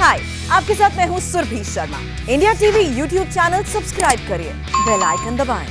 हाय, आपके साथ मैं हूँ Surbhi Sharma. India TV YouTube channel subscribe करिए, बेल आइकन दबाएं।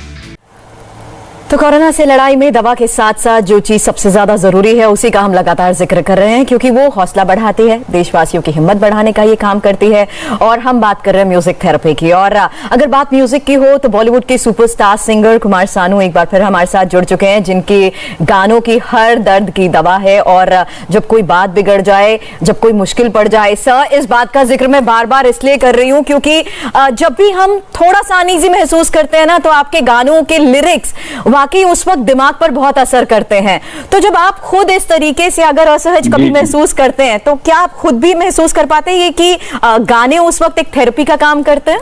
तो कोरोना से लड़ाई में दवा के साथ साथ जो चीज सबसे ज्यादा जरूरी है उसी का हम लगातार जिक्र कर रहे हैं, क्योंकि वो हौसला बढ़ाती है, देशवासियों की हिम्मत बढ़ाने का ये काम करती है। और हम बात कर रहे हैं म्यूजिक थेरेपी की। और अगर बात म्यूजिक की हो तो बॉलीवुड के सुपरस्टार सिंगर कुमार सानू एक बार फिर हमारे साथ जुड़ चुके हैं, जिनके गानों की हर दर्द की दवा है। और जब कोई बात बिगड़ जाए, जब कोई मुश्किल पड़ जाए, सर इस बात का जिक्र मैं बार बार इसलिए कर रही हूँ क्योंकि जब भी हम थोड़ा सा अनईजी महसूस करते हैं ना, तो आपके गानों के लिरिक्स वाकई उस वक्त दिमाग पर बहुत असर करते हैं। तो जब आप खुद इस तरीके से अगर असहज कभी महसूस करते हैं, तो क्या आप खुद भी महसूस कर पाते हैं कि गाने उस वक्त एक थेरेपी का काम करते हैं?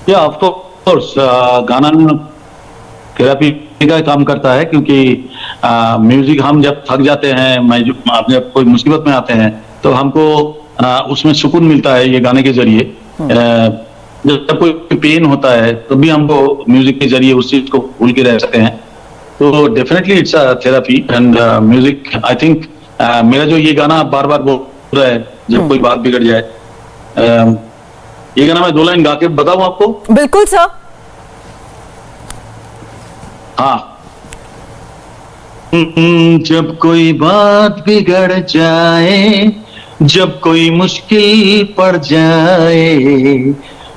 या ऑफ कोर्स गाना थेरेपी का काम करता है, क्योंकि म्यूजिक हम जब थक जाते हैं, जब कोई मुसीबत में आते हैं, तो हमको उसमें सुकून मिलता है ये गाने के जरिए। जब कोई पेन होता है तो भी हमको म्यूजिक के जरिए उस चीज को भूल के रह सकते हैं। तो definitely it's a therapy and music. I think मेरा जो ये गाना बार बार बोल रहा है जब कोई बात बिगड़ जाए, ये गाना मैं 2 लाइन गा के बताऊं आपको? बिल्कुल सर। हाँ। जब कोई बात बिगड़ जाए, जब कोई मुश्किल पड़ जाए,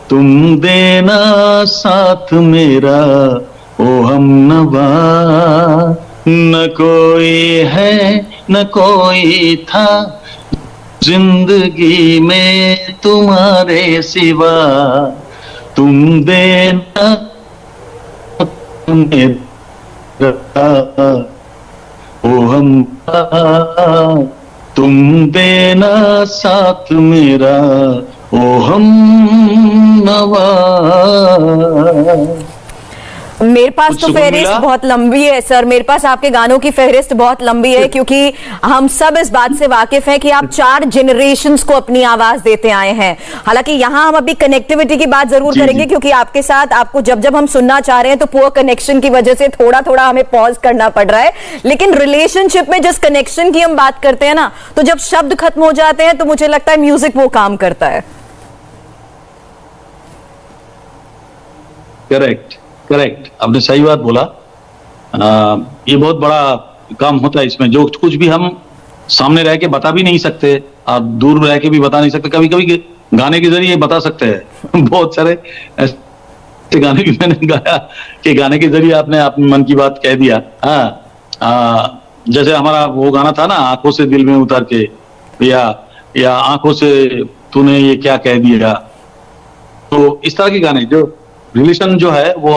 तुम देना साथ मेरा ओ हमनवा। न कोई है न कोई था जिंदगी में तुम्हारे सिवा, तुम देना मेरा ओ हमनवा, तुम देना साथ मेरा ओ हम नवा। मेरे पास तो फहरिस्त बहुत लंबी है सर, मेरे पास आपके गानों की फहरिस्त बहुत लंबी है, क्योंकि हम सब इस बात से वाकिफ हैं कि आप 4 जनरेशंस को अपनी आवाज देते आए हैं। हालांकि यहाँ हम अभी कनेक्टिविटी की बात जरूर करेंगे, क्योंकि आपके साथ आपको जब हम सुनना चाह रहे हैं तो पुअर कनेक्शन की वजह से थोड़ा हमें पॉज करना पड़ रहा है। लेकिन रिलेशनशिप में जिस कनेक्शन की हम बात करते हैं ना, तो जब शब्द खत्म हो जाते हैं तो मुझे लगता है म्यूजिक वो काम करता है। करेक्ट, आपने सही बात बोला। ये बहुत बड़ा काम होता है इसमें, जो कुछ भी हम सामने रह के बता भी नहीं सकते और दूर रह के भी बता नहीं सकते, कभी कभी गाने के जरिए बता सकते हैं। बहुत सारे ऐसे गाने भी मैंने गाया कि गाने के जरिए आपने अपनी मन की बात कह दिया। जैसे हमारा वो गाना था ना, आंखों से दिल में उतर के, या आंखों से तूने ये क्या कह दिया। तो इस तरह के गाने जो रिलेशन जो है वो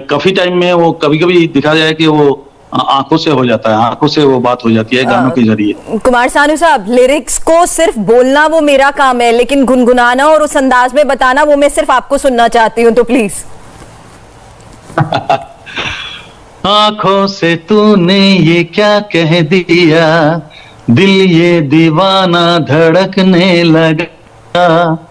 काफी टाइम में वो कभी कभी दिखा जाए कि वो आंखों से हो जाता है, आंखों से वो बात हो जाती है गानों के जरिए। कुमार सानू साहब, लिरिक्स को सिर्फ बोलना वो मेरा काम है, लेकिन गुनगुनाना और उस अंदाज में बताना वो मैं सिर्फ आपको सुनना चाहती हूँ, तो प्लीज। आंखों से तूने ये क्या कह दिया, दिल ये दीवाना धड़कने लगा।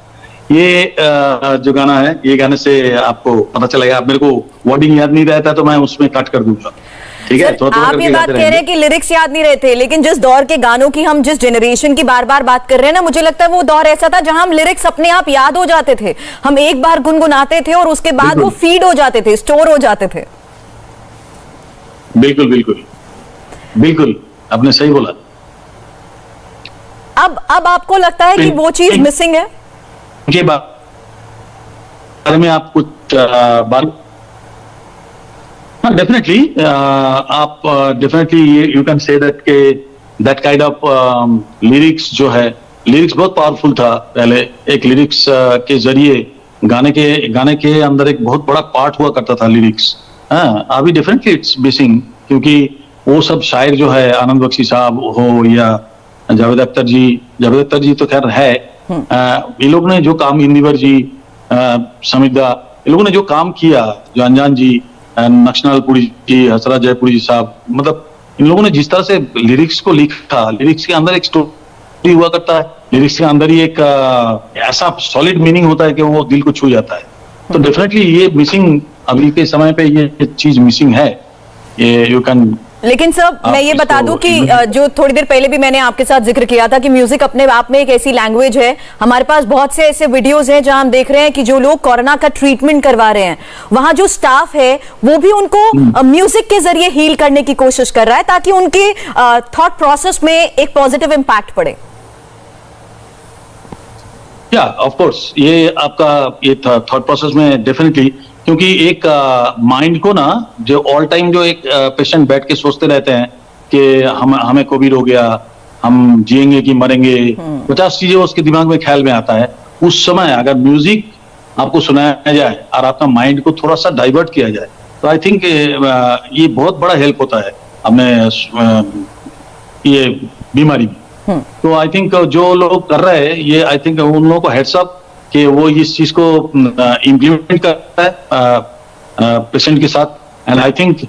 ये जो गाना है, ये गाने से आपको पता चलेगा। आप मेरे को वर्डिंग याद नहीं रहता तो मैं उसमें कट कर दूंगा, ठीक है? थोड़ा आप ये बात कह रहे हैं कि लिरिक्स याद नहीं रहते, लेकिन जिस दौर के गानों की हम, जिस जनरेशन की बार बार बात कर रहे हैं ना, मुझे लगता है वो दौर ऐसा था जहां हम लिरिक्स अपने आप याद हो जाते थे। हम एक बार गुनगुनाते थे और उसके बाद वो फीड हो जाते थे, स्टोर हो जाते थे। बिल्कुल, आपने सही बोला। अब आपको लगता है कि वो चीज मिसिंग है? के बारे में आप कुछ बात? हाँ, डेफिनेटली आप definitely you can say that के दैट काइंड ऑफ लिरिक्स जो है, लिरिक्स बहुत पावरफुल था पहले। एक लिरिक्स के जरिए गाने के अंदर एक बहुत बड़ा पार्ट हुआ करता था लिरिक्स। हाँ, अभी डेफिनेटली इट्स मिसिंग, क्योंकि वो सब शायर जो है, आनंद बख्शी साहब हो या जावेद अख्तर जी तो खैर है। ये लोग ने जो काम, इंदिवर जी, समिधा, ये लोगों ने जो काम किया, जो अनजान जी, नक्शनाल पुरी जी, हसरत जयपुरी जी साहब, मतलब इन लोगों ने जिस तरह से लिरिक्स को लिखा, लिरिक्स के अंदर एक स्टोरी हुआ करता है, लिरिक्स के अंदर ही एक ऐसा सॉलिड मीनिंग होता है कि वो दिल को छू जाता है। तो डेफिनेटली ये मिसिंग, अभी के समय पे ये चीज मिसिंग है। ये यू कैन लेकिन सर मैं ये बता दूं कि जो थोड़ी देर पहले भी मैंने आपके साथ जिक्र किया था कि म्यूजिक अपने आप में एक ऐसी लैंग्वेज है। हमारे पास बहुत से ऐसे वीडियोस हैं जहां हम देख रहे हैं कि जो लोग कोरोना का ट्रीटमेंट करवा रहे हैं, वहां जो स्टाफ है वो भी उनको म्यूजिक के जरिए हील करने की कोशिश कर रहा है ताकि उनके थॉट प्रोसेस में एक पॉजिटिव इम्पैक्ट पड़े। या ऑफ कोर्स ये आपका ये थॉट प्रोसेस में डेफिनेटली, क्योंकि एक माइंड को ना जो ऑल टाइम जो एक पेशेंट बैठ के सोचते रहते हैं कि हमें कोविड हो गया, हम जिएंगे कि मरेंगे, 50 चीजें उसके दिमाग में ख्याल में आता है। उस समय अगर म्यूजिक आपको सुनाया जाए और आपका माइंड को थोड़ा सा डाइवर्ट किया जाए तो आई थिंक ये बहुत बड़ा हेल्प होता है हमें ये बीमारी में। तो आई थिंक जो लोग कर रहे हैं ये, आई थिंक उन लोगों को हेड्स अप कि वो इस चीज को इम्प्लीमेंट करता है पेशेंट के साथ। एंड आई थिंक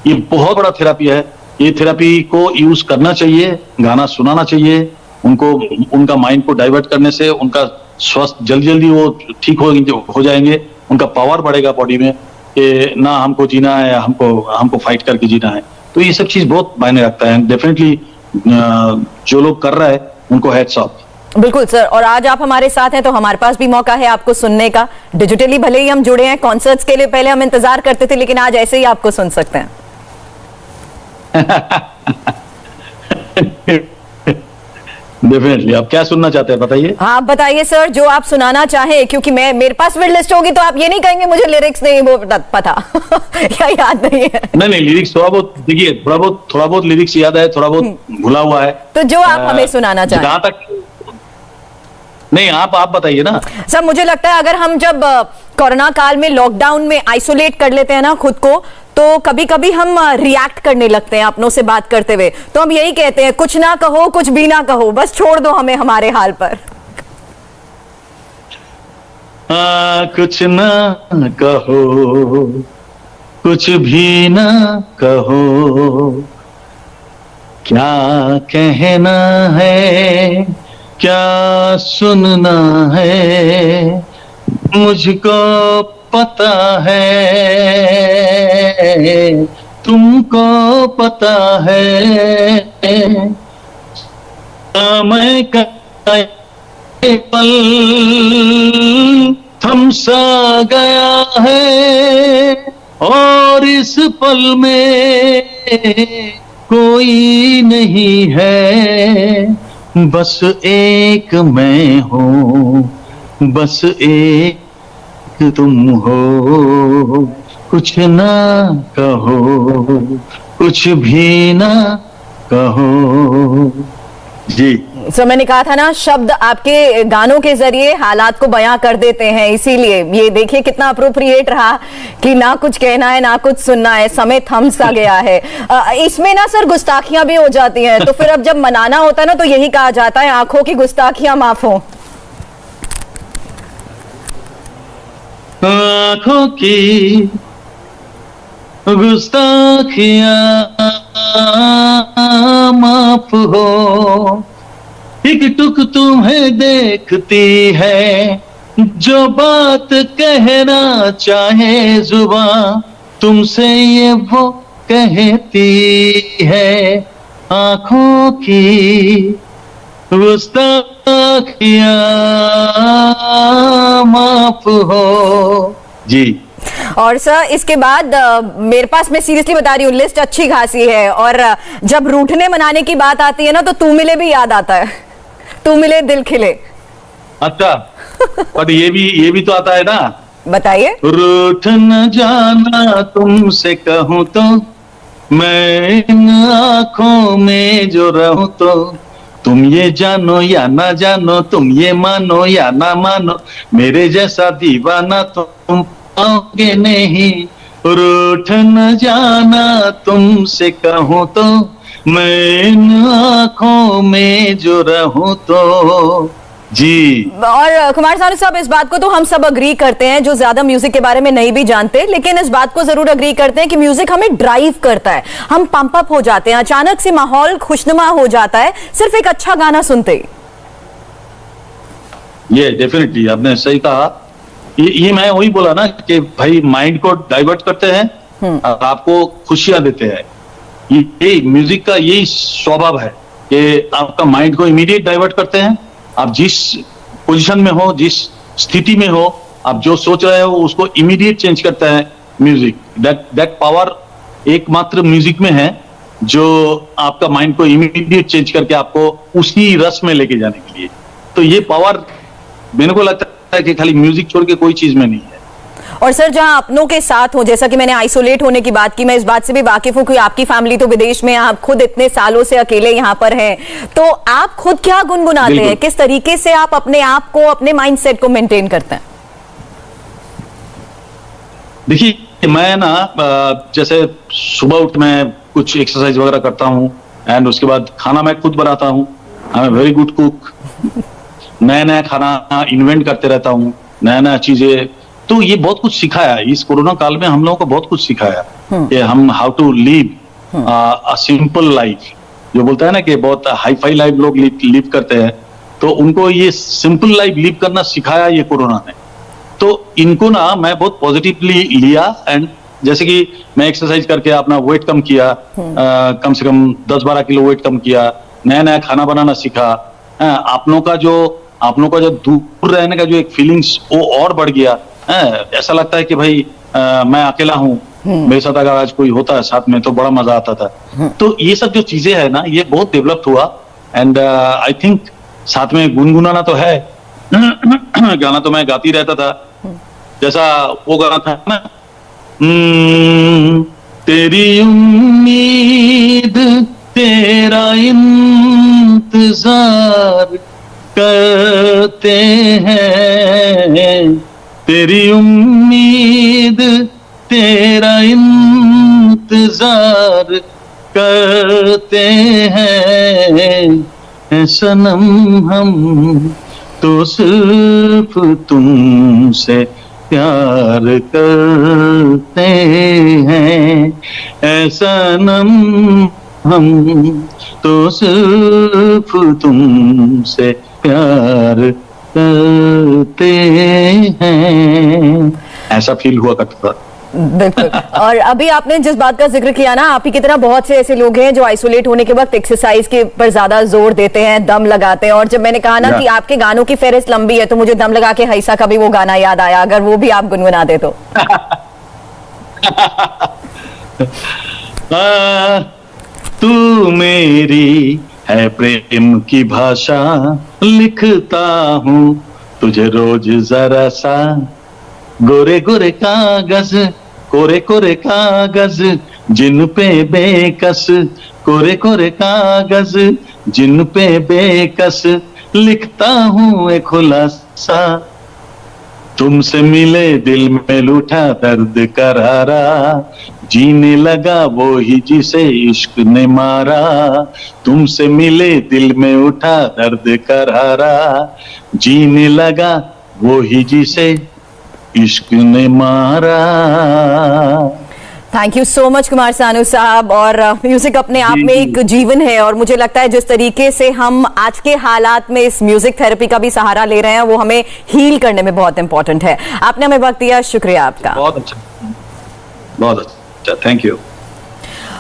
ये बहुत बड़ा थेरापी है। ये थेरापी को यूज करना चाहिए, गाना सुनाना चाहिए उनको, उनका माइंड को डाइवर्ट करने से उनका स्वास्थ्य जल्दी जल्दी वो ठीक हो जाएंगे, उनका पावर बढ़ेगा बॉडी में कि ना हमको जीना है, हमको फाइट करके जीना है। तो ये सब चीज बहुत मायने रखता है। डेफिनेटली जो लोग कर रहा है उनको हेड्स अप। बिल्कुल सर, और आज आप हमारे साथ हैं तो हमारे पास भी मौका है आपको सुनने का। डिजिटली भले ही हम जुड़े हैं, कॉन्सर्ट्स के लिए पहले हम इंतजार करते थे, लेकिन आज ऐसे ही आपको सुन सकते हैं। डेफिनेटली। आप क्या सुनना चाहते हैं बताइए? हाँ आप बताइए सर, जो आप सुनाना चाहें, क्योंकि मेरे पास विश लिस्ट होगी तो आप ये नहीं कहेंगे मुझे लिरिक्स नहीं वो पता या याद नहीं है। नहीं लिरिक्स थोड़ा बहुत देखिए, थोड़ा बहुत लिरिक्स याद है, थोड़ा बहुत भुला हुआ है। तो जो आप हमें सुनाना चाहें। जहां तक नहीं, आप बताइए ना सर। मुझे लगता है अगर हम जब कोरोना काल में लॉकडाउन में आइसोलेट कर लेते हैं ना खुद को, तो कभी कभी हम रिएक्ट करने लगते हैं अपनों से बात करते हुए। तो हम यही कहते हैं, कुछ ना कहो, कुछ भी ना कहो, बस छोड़ दो हमें हमारे हाल पर। कुछ ना कहो, कुछ भी ना कहो, क्या कहना है, क्या सुनना है, मुझको पता है, तुमको पता है। मैं पल थम सा गया है और इस पल में कोई नहीं है, बस एक मैं हूँ, बस एक तुम हो। कुछ ना कहो, कुछ भी ना कहो। जी सो मैंने कहा था ना, शब्द आपके गानों के जरिए हालात को बयां कर देते हैं, इसीलिए ये देखिए कितना अप्रोप्रिएट रहा कि ना कुछ कहना है ना कुछ सुनना है, समय थम सा गया है। इसमें ना सर गुस्ताखियां भी हो जाती हैं, तो फिर अब जब मनाना होता है ना तो यही कहा जाता है, आंखों की गुस्ताखियां माफ हो। आंखों की गुस्ताखियां माफ हो, एक टुक तुम्हें देखती है, जो बात कहना चाहे जुबां तुमसे ये वो कहती है। आंखों की गुस्ताखियां माफ हो। जी और सर इसके बाद मेरे पास, मैं सीरियसली बता रही हूँ, लिस्ट अच्छी खासी है। और जब रूठने मनाने की बात आती है ना तो तू मिले भी याद आता है, तू मिले दिल खिले। अच्छा बट ये भी तो आता है ना, बताइए। रूठ न जाना तुमसे कहूँ तो, मैं इन आँखों में जो रहूं तो, तुम ये जानो या ना जानो, तुम ये मानो या ना मानो, मेरे जैसा दीवाना तुम पाओगे नहीं। रूठ न जाना तुमसे कहूँ तो, मैं इन आँखों में जो रहूं तो। जी और कुमार सानू साहब, इस बात को तो हम सब अग्री करते हैं जो ज्यादा म्यूजिक के बारे में नहीं भी जानते, लेकिन इस बात को जरूर अग्री करते हैं कि म्यूजिक हमें ड्राइव करता है, हम पंप अप हो जाते हैं, अचानक से माहौल खुशनुमा हो जाता है सिर्फ एक अच्छा गाना सुनते ही। ये डेफिनेटली आपने सही कहा। ये मैं वही बोला ना कि भाई माइंड को डाइवर्ट करते हैं और आपको खुशियां देते हैं। ये म्यूजिक का यही स्वभाव है कि आपका माइंड को इमीडिएट डाइवर्ट करते हैं। आप जिस पोजीशन में हो, जिस स्थिति में हो, आप जो सोच रहे हो उसको इमीडिएट चेंज करता है म्यूजिक। दैट पावर एकमात्र म्यूजिक में है जो आपका माइंड को इमीडिएट चेंज करके आपको उसी रस में लेके जाने के लिए। तो ये पावर मेरे को लगता है कि खाली म्यूजिक छोड़ के कोई चीज में नहीं है। और सर, जहां अपनों के साथ हो, जैसा कि मैंने आइसोलेट होने की बात की, मैं इस बात से भी वाकिफ हूं कि आपकी फैमिली तो विदेश में, आप खुद इतने सालों से अकेले यहाँ पर हैं, तो आप खुद क्या गुनगुनाते हैं? किस तरीके से आप अपने आप को, अपने माइंडसेट को मेंटेन करते हैं? देखिए, मैं ना जैसे सुबह उठ मैं कुछ एक्सरसाइज वगैरह करता हूँ एंड उसके बाद खाना मैं खुद बनाता हूँ। I am very good cook. नया नया खाना इन्वेंट करते रहता हूँ, नया नया चीजें। तो ये बहुत कुछ सिखाया इस कोरोना काल में, हम लोगों को बहुत कुछ सिखाया कि हम how to live a simple life. जो बोलता है ना कि बहुत हाई फाई लाइफ लोग लिव करते हैं, तो उनको ये सिंपल लाइफ लिव करना सिखाया ये कोरोना ने। तो इनको ना मैं बहुत पॉजिटिवली लिया एंड जैसे कि मैं एक्सरसाइज करके अपना वेट कम किया, कम से कम 10-12 किलो वेट कम किया, नया नया खाना बनाना सीखा। आपनों का जो दूर रहने का जो एक फीलिंग्स वो और बढ़ गया। ऐसा लगता है कि भाई मैं अकेला हूँ, मेरे साथ अगर आज कोई होता है साथ में तो बड़ा मजा आता था। तो ये सब जो चीजें है ना, ये बहुत डेवलप हुआ एंड आई थिंक साथ में गुनगुनाना तो है। गाना तो मैं गाती रहता था, जैसा वो गाना था ना, तेरी उम्मीद तेरा इंतजार करते हैं, तेरी उम्मीद तेरा इंतजार करते हैं, सनम हम तो सिर्फ तुमसे प्यार करते हैं, सनम हम तो सिर्फ तुमसे प्यार करते हैं। ऐसा फील हुआ करता था। बिल्कुल। और अभी आपने जिस बात का जिक्र किया ना, आप ही की तरह बहुत से ऐसे लोग हैं जो आइसोलेट होने के वक्त एक्सरसाइज के पर ज्यादा जोर देते हैं, दम लगाते हैं। और जब मैंने कहा ना कि आपके गानों की फेहरिस्त लंबी है, तो मुझे दम लगा के हैसा का भी वो गाना याद आया। अगर वो भी आप गुनगुना दे तो। तू मेरी है प्रेम की भाषा, लिखता हूँ तुझे रोज जरा सा, गोरे गोरे कागज, कोरे कोरे कागज जिन पे बेकस, कोरे कोरे कागज जिन पे बेकस, लिखता हूँ एक खुलासा, तुमसे मिले दिल में लूटा दर्द करारा, जीने लगा वो ही जिसे इश्क ने मारा, तुमसे मिले दिल में उठा दर्द करारा, जीने लगा वो ही जिसे इश्क ने मारा। Thank you so much Kumar Sanu साहब। और म्यूजिक अपने आप में एक जीवन है, और मुझे लगता है जिस तरीके से हम आज के हालात में इस म्यूजिक थेरेपी का भी सहारा ले रहे हैं, वो हमें हील करने में बहुत इंपॉर्टेंट है। आपने हमें वक्त दिया, शुक्रिया आपका। बहुत अच्छा, बहुत अच्छा, थैंक यू।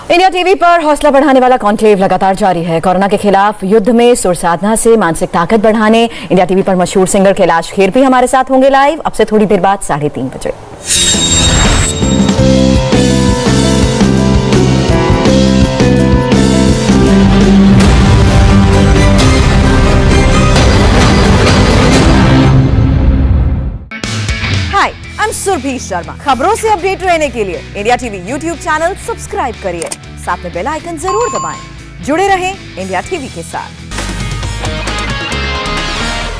इंडिया टीवी पर हौसला बढ़ाने वाला कॉन्क्लेव लगातार जारी है। कोरोना के खिलाफ युद्ध में सुर साधना से मानसिक ताकत बढ़ाने इंडिया टीवी पर मशहूर सिंगर कैलाश खेर भी हमारे साथ होंगे लाइव, अब से थोड़ी देर बाद 3:30 बजे। हाय, आई एम सुरभि शर्मा। खबरों से अपडेट रहने के लिए India TV YouTube channel subscribe करिए, साथ में बेल आइकन जरूर दबाएं। जुड़े रहें इंडिया टीवी के साथ।